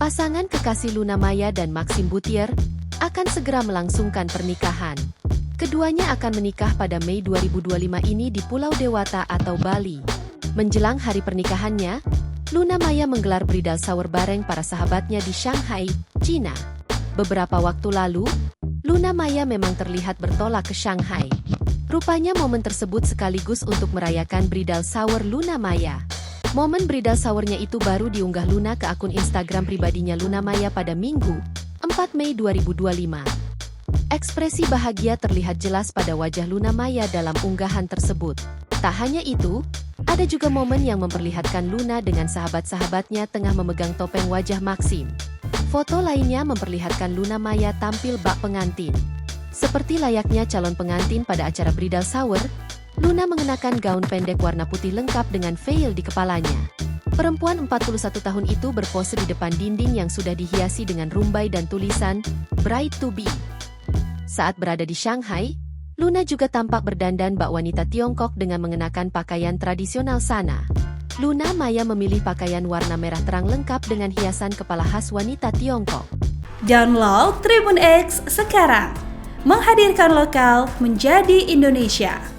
pasangan kekasih Luna Maya dan Maxim Buttier akan segera melangsungkan pernikahan. Keduanya akan menikah pada Mei 2025 ini di Pulau Dewata atau Bali. Menjelang hari pernikahannya, Luna Maya menggelar bridal shower bareng para sahabatnya di Shanghai, China. Beberapa waktu lalu, Luna Maya memang terlihat bertolak ke Shanghai. Rupanya momen tersebut sekaligus untuk merayakan bridal shower Luna Maya. Momen bridal shower-nya itu baru diunggah Luna ke akun Instagram pribadinya Luna Maya pada Minggu, 4 Mei 2025. Ekspresi bahagia terlihat jelas pada wajah Luna Maya dalam unggahan tersebut. Tak hanya itu, ada juga momen yang memperlihatkan Luna dengan sahabat-sahabatnya tengah memegang topeng wajah Maxim. Foto lainnya memperlihatkan Luna Maya tampil bak pengantin. Seperti layaknya calon pengantin pada acara bridal shower, Luna mengenakan gaun pendek warna putih lengkap dengan veil di kepalanya. Perempuan 41 tahun itu berpose di depan dinding yang sudah dihiasi dengan rumbai dan tulisan Bride to be. Saat berada di Shanghai, Luna juga tampak berdandan bak wanita Tiongkok dengan mengenakan pakaian tradisional sana. Luna Maya memilih pakaian warna merah terang lengkap dengan hiasan kepala khas wanita Tiongkok. Download Tribun X sekarang, menghadirkan lokal menjadi Indonesia.